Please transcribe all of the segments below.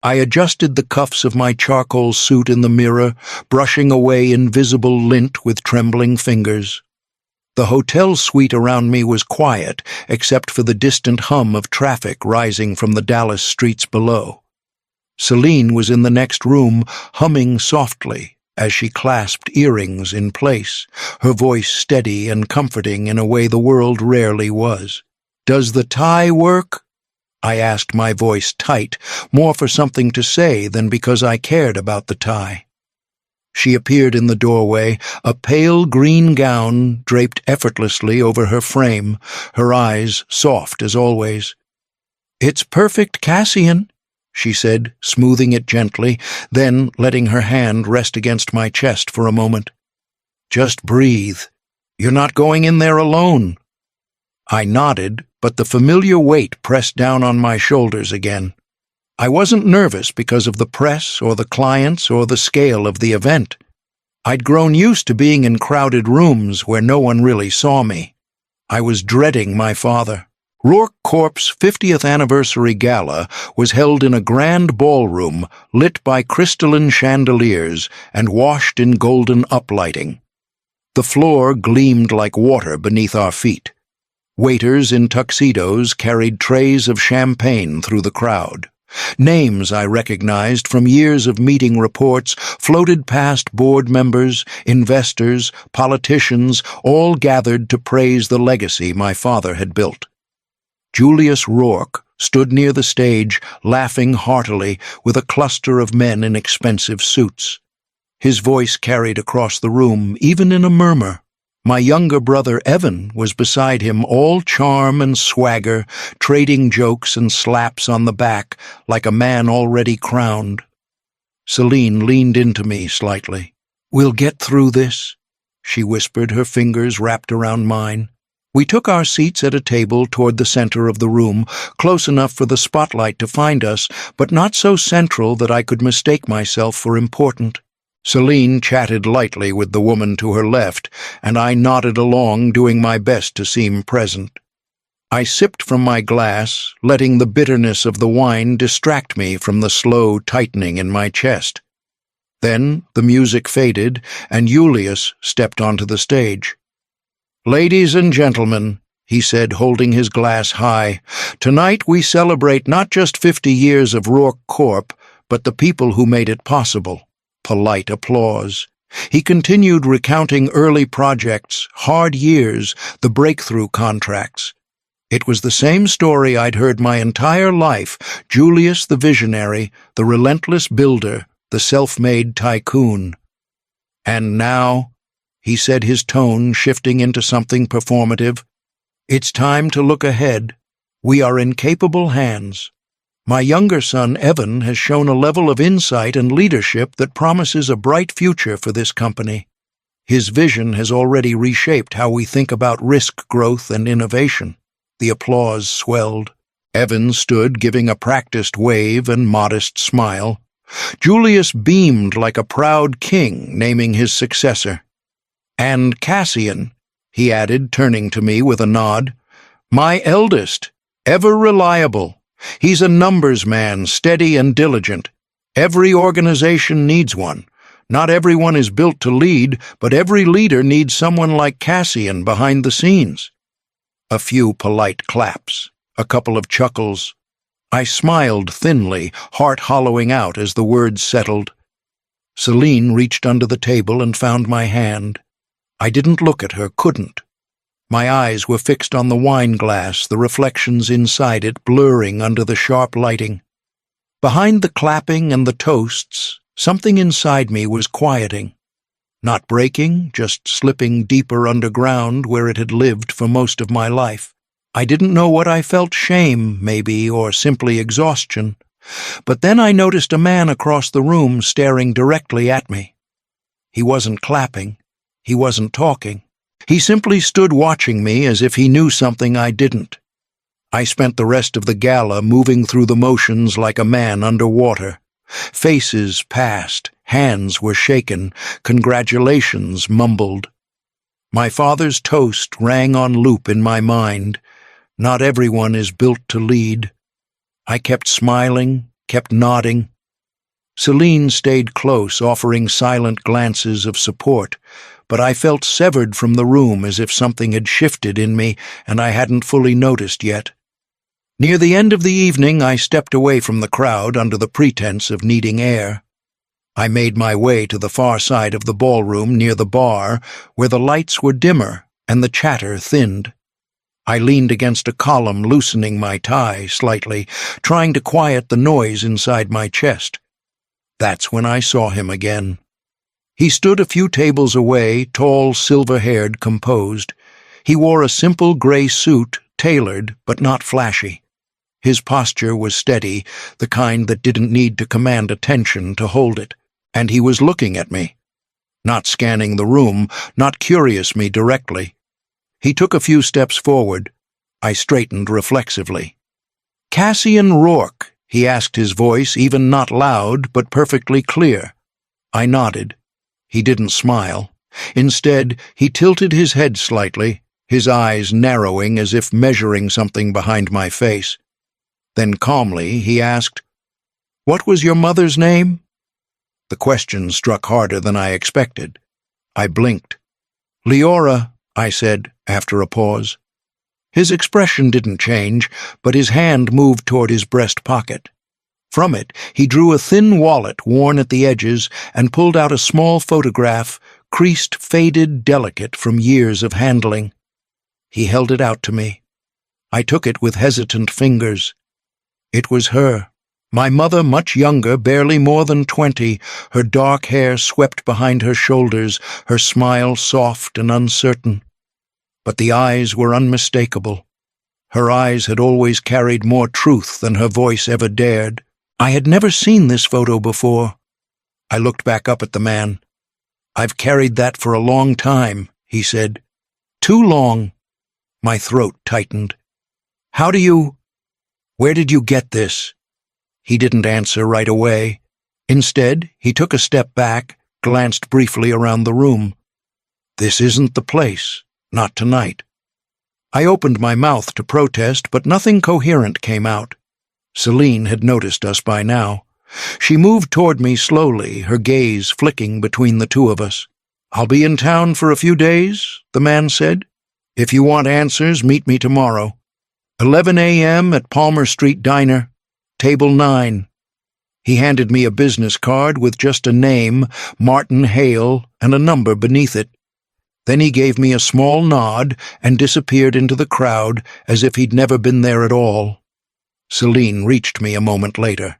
I adjusted the cuffs of my charcoal suit in the mirror, brushing away invisible lint with trembling fingers. The hotel suite around me was quiet, except for the distant hum of traffic rising from the Dallas streets below. Celine was in the next room, humming softly as she clasped earrings in place, her voice steady and comforting in a way the world rarely was. "Does the tie work?" I asked, my voice tight, more for something to say than because I cared about the tie. She appeared in the doorway, a pale green gown draped effortlessly over her frame, her eyes soft as always. "It's perfect, Cassian," she said, smoothing it gently, then letting her hand rest against my chest for a moment. "Just breathe. You're not going in there alone." I nodded, but the familiar weight pressed down on my shoulders again. I wasn't nervous because of the press or the clients or the scale of the event. I'd grown used to being in crowded rooms where no one really saw me. I was dreading my father. Rourke Corp's 50th anniversary gala was held in a grand ballroom lit by crystalline chandeliers and washed in golden uplighting. The floor gleamed like water beneath our feet. Waiters in tuxedos carried trays of champagne through the crowd. Names I recognized from years of meeting reports floated past board members, investors, politicians, all gathered to praise the legacy my father had built. Julius Rourke stood near the stage, laughing heartily with a cluster of men in expensive suits. His voice carried across the room, even in a murmur. My younger brother Evan was beside him, all charm and swagger, trading jokes and slaps on the back like a man already crowned. Celine leaned into me slightly. "We'll get through this," she whispered, her fingers wrapped around mine. We took our seats at a table toward the center of the room, close enough for the spotlight to find us, but not so central that I could mistake myself for important. Celine chatted lightly with the woman to her left, and I nodded along, doing my best to seem present. I sipped from my glass, letting the bitterness of the wine distract me from the slow tightening in my chest. Then the music faded, and Julius stepped onto the stage. "Ladies and gentlemen," he said, holding his glass high, "tonight we celebrate not just 50 years of Rourke Corp, but the people who made it possible." Polite applause. He continued recounting early projects, hard years, the breakthrough contracts. It was the same story I'd heard my entire life: Julius the visionary, the relentless builder, the self-made tycoon. "And now," he said, his tone shifting into something performative, "it's time to look ahead. We are in capable hands. My younger son, Evan, has shown a level of insight and leadership that promises a bright future for this company. His vision has already reshaped how we think about risk growth and innovation." The applause swelled. Evan stood, giving a practiced wave and modest smile. Julius beamed like a proud king, naming his successor. "And Cassian," he added, turning to me with a nod, "my eldest, ever reliable. He's a numbers man, steady and diligent. Every organization needs one. Not everyone is built to lead, but every leader needs someone like Cassian behind the scenes." A few polite claps, a couple of chuckles. I smiled thinly, heart hollowing out as the words settled. Celine reached under the table and found my hand. I didn't look at her, couldn't. My eyes were fixed on the wine glass, the reflections inside it blurring under the sharp lighting. Behind the clapping and the toasts, something inside me was quieting. Not breaking, just slipping deeper underground where it had lived for most of my life. I didn't know what I felt, shame, maybe, or simply exhaustion. But then I noticed a man across the room staring directly at me. He wasn't clapping. He wasn't talking. He simply stood watching me as if he knew something I didn't. I spent the rest of the gala moving through the motions like a man underwater. Faces passed, hands were shaken, congratulations mumbled. My father's toast rang on loop in my mind. Not everyone is built to lead. I kept smiling, kept nodding. Celine stayed close, offering silent glances of support, but I felt severed from the room as if something had shifted in me and I hadn't fully noticed yet. Near the end of the evening, I stepped away from the crowd under the pretense of needing air. I made my way to the far side of the ballroom near the bar, where the lights were dimmer and the chatter thinned. I leaned against a column, loosening my tie slightly, trying to quiet the noise inside my chest. That's when I saw him again. He stood a few tables away, tall, silver-haired, composed. He wore a simple gray suit, tailored but not flashy. His posture was steady, the kind that didn't need to command attention to hold it, and he was looking at me. Not scanning the room, not curious me directly. He took a few steps forward. I straightened reflexively. "Cassian Rourke," he asked, his voice even not loud but perfectly clear. I nodded. He didn't smile. Instead, he tilted his head slightly, his eyes narrowing as if measuring something behind my face. Then calmly he asked, "What was your mother's name?" The question struck harder than I expected. I blinked. "Leora," I said, after a pause. His expression didn't change, but his hand moved toward his breast pocket. From it, he drew a thin wallet worn at the edges and pulled out a small photograph, creased, faded, delicate from years of handling. He held it out to me. I took it with hesitant fingers. It was her. My mother, much younger, barely more than 20, her dark hair swept behind her shoulders, her smile soft and uncertain. But the eyes were unmistakable. Her eyes had always carried more truth than her voice ever dared. I had never seen this photo before. I looked back up at the man. "I've carried that for a long time," he said. "Too long." My throat tightened. Where did you get this?" He didn't answer right away. Instead, he took a step back, glanced briefly around the room. "This isn't the place. Not tonight." I opened my mouth to protest, but nothing coherent came out. Celine had noticed us by now. She moved toward me slowly, her gaze flicking between the two of us. "I'll be in town for a few days," the man said. "If you want answers, meet me tomorrow. 11 a.m. at Palmer Street Diner, Table 9. He handed me a business card with just a name, Martin Hale, and a number beneath it. Then he gave me a small nod and disappeared into the crowd as if he'd never been there at all. Celine reached me a moment later.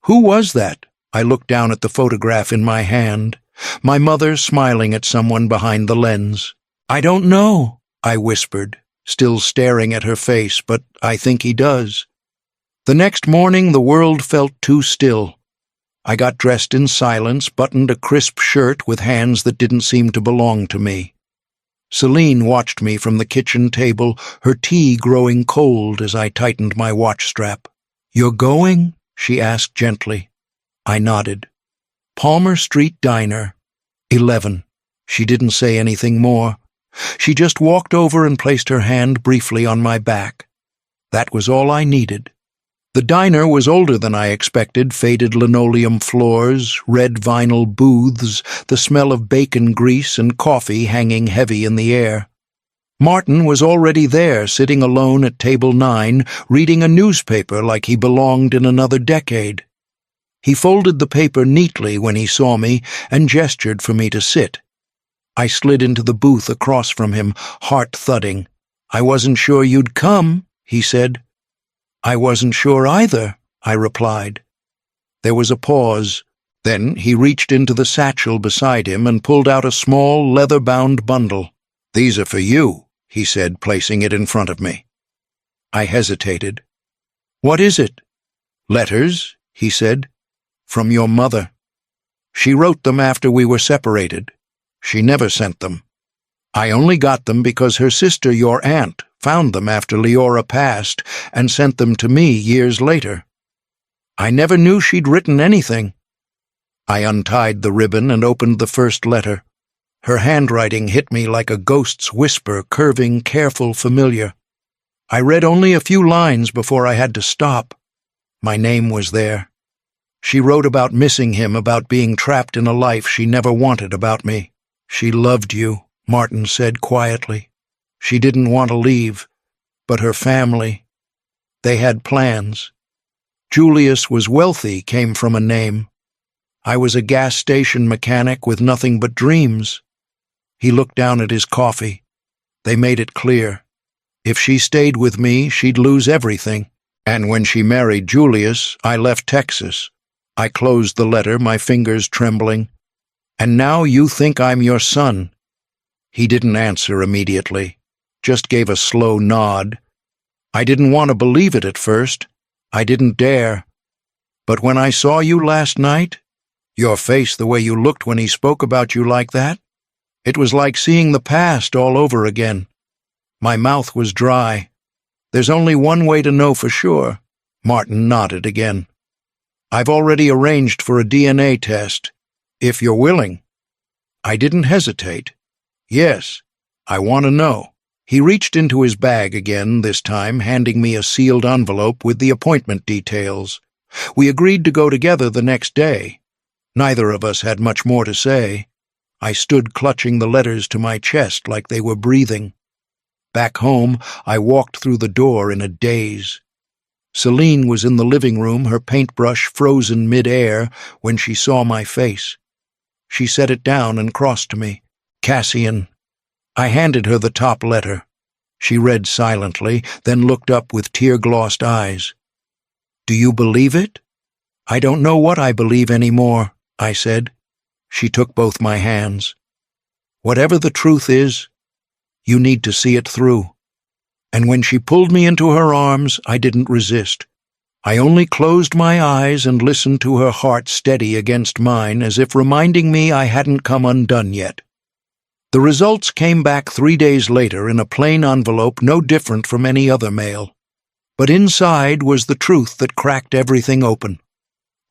"Who was that?" I looked down at the photograph in my hand, my mother smiling at someone behind the lens. "I don't know," I whispered, still staring at her face, "but I think he does." The next morning the world felt too still. I got dressed in silence, buttoned a crisp shirt with hands that didn't seem to belong to me. Celine watched me from the kitchen table, her tea growing cold as I tightened my watch strap. "You're going?" she asked gently. I nodded. "Palmer Street Diner, 11. She didn't say anything more. She just walked over and placed her hand briefly on my back. That was all I needed. The diner was older than I expected, faded linoleum floors, red vinyl booths, the smell of bacon grease and coffee hanging heavy in the air. Martin was already there, sitting alone at table 9, reading a newspaper like he belonged in another decade. He folded the paper neatly when he saw me and gestured for me to sit. I slid into the booth across from him, heart thudding. "I wasn't sure you'd come," he said. "I wasn't sure either," I replied. There was a pause. Then he reached into the satchel beside him and pulled out a small, leather-bound bundle. "These are for you," he said, placing it in front of me. I hesitated. "What is it?" "Letters," he said. "From your mother. She wrote them after we were separated. She never sent them. I only got them because her sister, your aunt, found them after Leora passed and sent them to me years later. I never knew she'd written anything." I untied the ribbon and opened the first letter. Her handwriting hit me like a ghost's whisper, curving, careful, familiar. I read only a few lines before I had to stop. My name was there. She wrote about missing him, about being trapped in a life she never wanted about me. She loved you, Martin said quietly. She didn't want to leave, but her family, they had plans. Julius was wealthy, came from a name. I was a gas station mechanic with nothing but dreams. He looked down at his coffee. They made it clear. If she stayed with me, she'd lose everything. And when she married Julius, I left Texas. I closed the letter, my fingers trembling. And now you think I'm your son. He didn't answer immediately, just gave a slow nod. I didn't want to believe it at first. I didn't dare. But when I saw you last night, your face, the way you looked when he spoke about you like that, it was like seeing the past all over again. My mouth was dry. There's only one way to know for sure. Martin nodded again. I've already arranged for a DNA test, if you're willing. I didn't hesitate. Yes, I want to know. He reached into his bag again, this time handing me a sealed envelope with the appointment details. We agreed to go together the next day. Neither of us had much more to say. I stood clutching the letters to my chest like they were breathing. Back home, I walked through the door in a daze. Celine was in the living room, her paintbrush frozen mid-air, when she saw my face. She set it down and crossed to me. Cassian. I handed her the top letter. She read silently, then looked up with tear-glossed eyes. Do you believe it? I don't know what I believe anymore, I said. She took both my hands. Whatever the truth is, you need to see it through. And when she pulled me into her arms, I didn't resist. I only closed my eyes and listened to her heart steady against mine, as if reminding me I hadn't come undone yet. The results came back 3 days later in a plain envelope no different from any other mail. But inside was the truth that cracked everything open.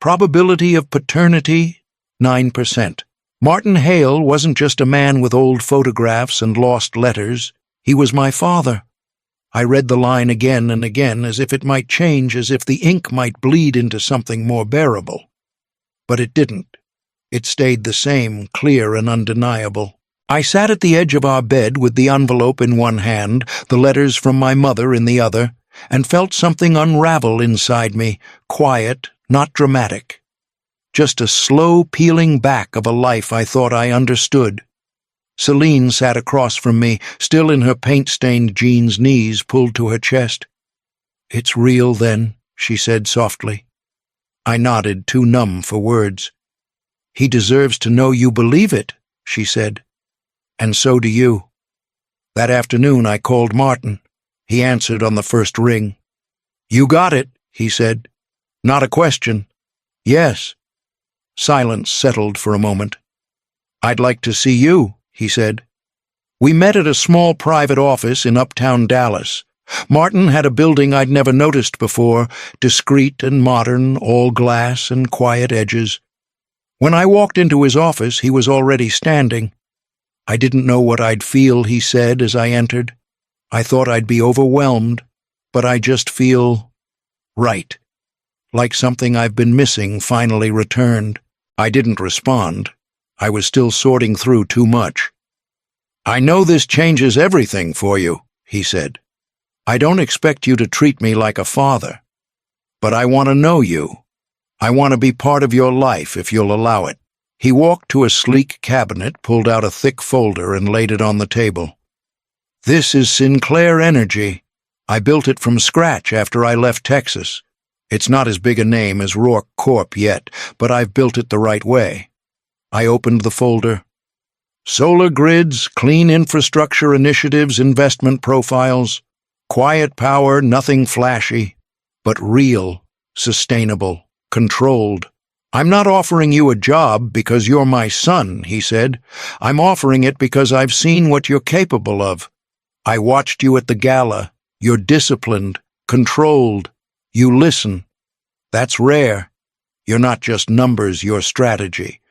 Probability of paternity, 9%. Martin Hale wasn't just a man with old photographs and lost letters. He was my father. I read the line again and again, as if it might change, as if the ink might bleed into something more bearable. But it didn't. It stayed the same, clear and undeniable. I sat at the edge of our bed with the envelope in one hand, the letters from my mother in the other, and felt something unravel inside me, quiet, not dramatic. Just a slow peeling back of a life I thought I understood. Celine sat across from me, still in her paint-stained jeans, knees pulled to her chest. It's real, then, she said softly. I nodded, too numb for words. He deserves to know you believe it, she said. And so do you. That afternoon I called Martin. He answered on the first ring. You got it, he said. Not a question. Yes. Silence settled for a moment. I'd like to see you, he said. We met at a small private office in uptown Dallas. Martin had a building I'd never noticed before, discreet and modern, all glass and quiet edges. When I walked into his office, he was already standing. I didn't know what I'd feel, he said as I entered. I thought I'd be overwhelmed, but I just feel right. Like something I've been missing finally returned. I didn't respond. I was still sorting through too much. I know this changes everything for you, he said. I don't expect you to treat me like a father. But I want to know you. I want to be part of your life if you'll allow it. He walked to a sleek cabinet, pulled out a thick folder, and laid it on the table. This is Sinclair Energy. I built it from scratch after I left Texas. It's not as big a name as Rourke Corp yet, but I've built it the right way. I opened the folder. Solar grids, clean infrastructure initiatives, investment profiles. Quiet power, nothing flashy, but real, sustainable, controlled. I'm not offering you a job because you're my son, he said. I'm offering it because I've seen what you're capable of. I watched you at the gala. You're disciplined, controlled. You listen. That's rare. You're not just numbers, you're strategy.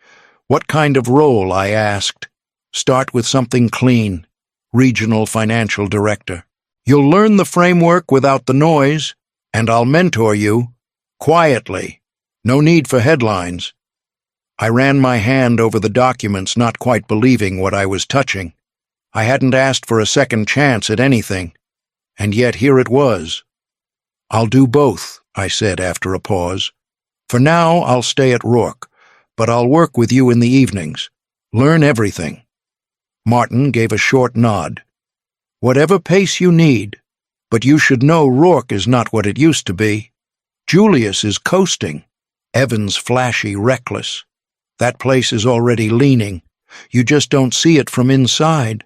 What kind of role, I asked. Start with something clean. Regional financial director. You'll learn the framework without the noise, and I'll mentor you. Quietly. No need for headlines. I ran my hand over the documents, not quite believing what I was touching. I hadn't asked for a second chance at anything, and yet here it was. "I'll do both," I said after a pause. "For now, I'll stay at Rourke, but I'll work with you in the evenings. Learn everything." Martin gave a short nod. "Whatever pace you need, but you should know Rourke is not what it used to be. Julius is coasting. Evan's flashy, reckless. That place is already leaning. You just don't see it from inside."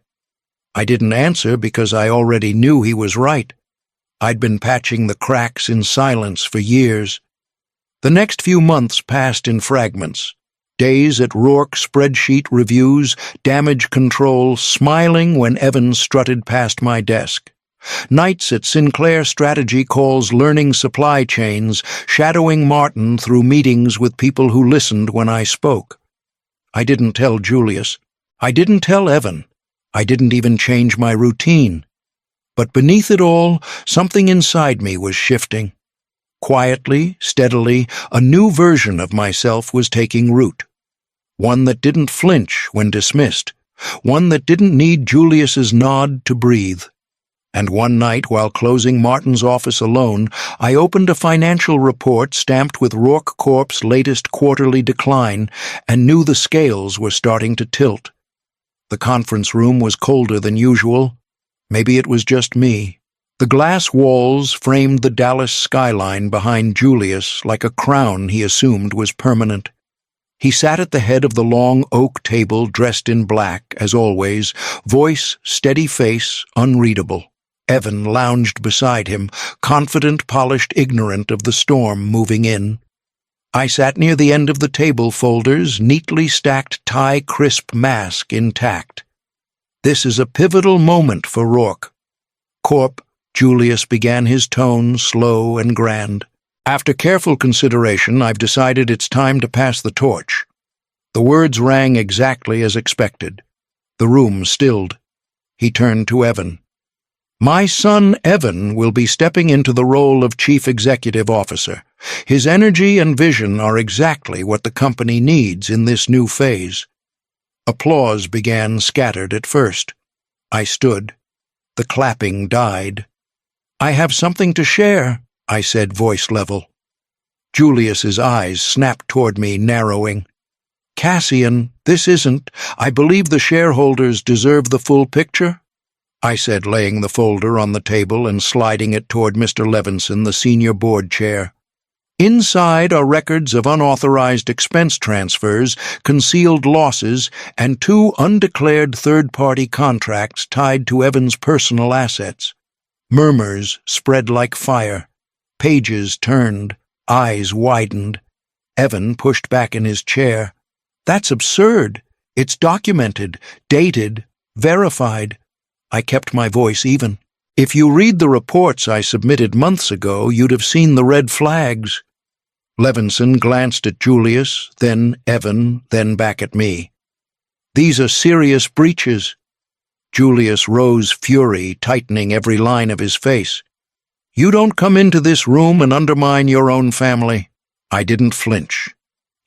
I didn't answer because I already knew he was right. I'd been patching the cracks in silence for years. The next few months passed in fragments. Days at Rourke spreadsheet reviews, damage control, smiling when Evan strutted past my desk. Nights at Sinclair strategy calls, learning supply chains, shadowing Martin through meetings with people who listened when I spoke. I didn't tell Julius. I didn't tell Evan. I didn't even change my routine. But beneath it all, something inside me was shifting. Quietly, steadily, a new version of myself was taking root. One that didn't flinch when dismissed. One that didn't need Julius's nod to breathe. And one night, while closing Martin's office alone, I opened a financial report stamped with Rourke Corp's latest quarterly decline and knew the scales were starting to tilt. The conference room was colder than usual. Maybe it was just me. The glass walls framed the Dallas skyline behind Julius like a crown he assumed was permanent. He sat at the head of the long oak table dressed in black, as always, voice, steady face, unreadable. Evan lounged beside him, confident, polished, ignorant of the storm moving in. I sat near the end of the table, folders, neatly stacked tie-crisp mask intact. This is a pivotal moment for Rourke. Corp, Julius began his tone, slow and grand. After careful consideration, I've decided it's time to pass the torch. The words rang exactly as expected. The room stilled. He turned to Evan. "My son Evan will be stepping into the role of Chief Executive Officer. His energy and vision are exactly what the company needs in this new phase." Applause began, scattered at first. I stood. The clapping died. "I have something to share," I said, voice level. Julius's eyes snapped toward me, narrowing. "Cassian, this isn't. I believe the shareholders deserve the full picture," I said, laying the folder on the table and sliding it toward Mr. Levinson, the senior board chair. "Inside are records of unauthorized expense transfers, concealed losses, and 2 undeclared third-party contracts tied to Evan's personal assets." Murmurs spread like fire. Pages turned, eyes widened. Evan pushed back in his chair. "That's absurd. It's documented, dated, verified." I kept my voice even. "If you read the reports I submitted months ago, you'd have seen the red flags." Levinson glanced at Julius, then Evan, then back at me. "These are serious breaches." Julius rose, fury tightening every line of his face. "You don't come into this room and undermine your own family." I didn't flinch.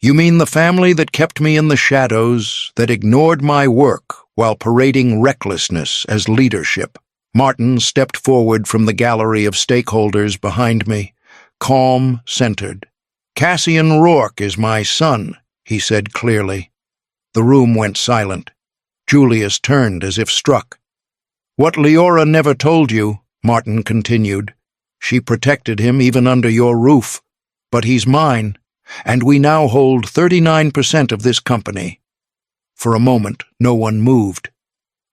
"You mean the family that kept me in the shadows, that ignored my work while parading recklessness as leadership?" Martin stepped forward from the gallery of stakeholders behind me, calm, centered. "Cassian Rourke is my son," he said clearly. The room went silent. Julius turned as if struck. "What Leora never told you," Martin continued. "She protected him even under your roof. But he's mine, and we now hold 39% of this company." For a moment, no one moved.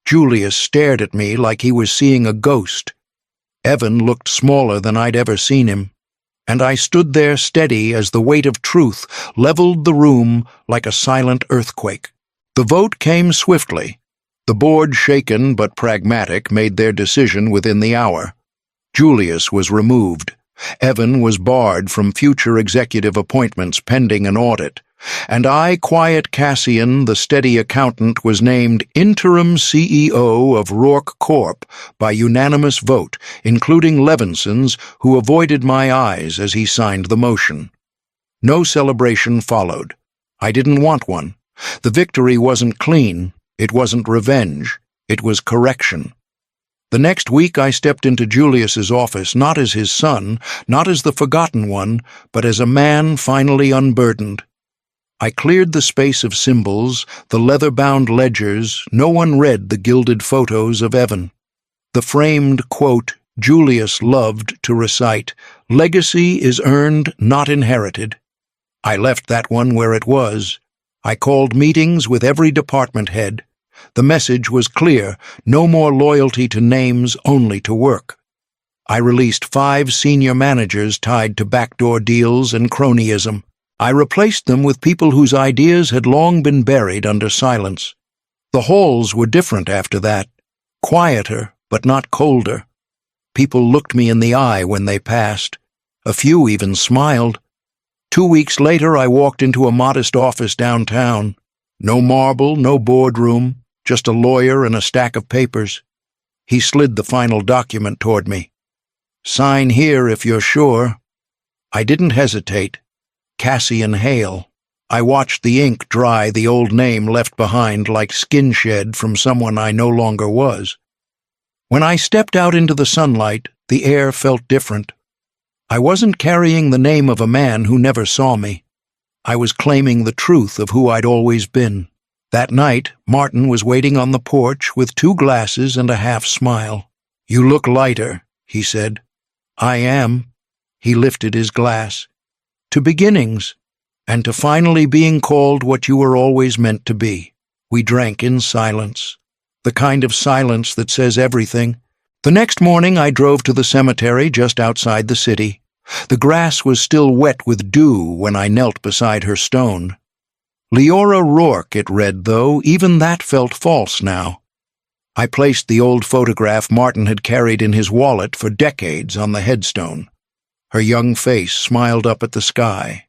Julius stared at me like he was seeing a ghost. Evan looked smaller than I'd ever seen him, and I stood there steady as the weight of truth leveled the room like a silent earthquake. The vote came swiftly. The board, shaken but pragmatic, made their decision within the hour. Julius was removed. Evan was barred from future executive appointments pending an audit. And I, quiet Cassian, the steady accountant, was named interim CEO of Rourke Corp. By unanimous vote, including Levinson's, who avoided my eyes as he signed the motion. No celebration followed. I didn't want one. The victory wasn't clean. It wasn't revenge. It was correction. The next week I stepped into Julius's office, not as his son, not as the forgotten one, but as a man finally unburdened. I cleared the space of symbols, the leather-bound ledgers. No one read the gilded photos of Evan. The framed quote Julius loved to recite, "Legacy is earned, not inherited." I left that one where it was. I called meetings with every department head. The message was clear: no more loyalty to names, only to work. I released 5 senior managers tied to backdoor deals and cronyism. I replaced them with people whose ideas had long been buried under silence. The halls were different after that, quieter but not colder. People looked me in the eye when they passed. A few even smiled. 2 weeks later I walked into a modest office downtown. No marble, no boardroom, just a lawyer and a stack of papers. He slid the final document toward me. "Sign here if you're sure." I didn't hesitate. Cassian Hale. I watched the ink dry, the old name left behind like skin shed from someone I no longer was. When I stepped out into the sunlight, the air felt different. I wasn't carrying the name of a man who never saw me. I was claiming the truth of who I'd always been. That night, Martin was waiting on the porch with 2 glasses and a half-smile. "You look lighter," he said. "I am." He lifted his glass. "To beginnings, and to finally being called what you were always meant to be." We drank in silence, the kind of silence that says everything. The next morning I drove to the cemetery just outside the city. The grass was still wet with dew when I knelt beside her stone. Leora Rourke, it read, though. Even that felt false now. I placed the old photograph Martin had carried in his wallet for decades on the headstone. Her young face smiled up at the sky.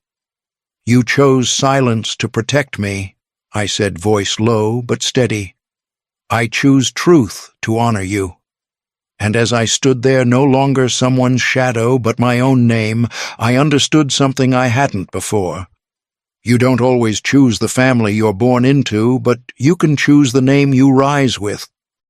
"You chose silence to protect me," I said, voice low but steady. "I choose truth to honor you." And as I stood there, no longer someone's shadow but my own name, I understood something I hadn't before. You don't always choose the family you're born into, but you can choose the name you rise with.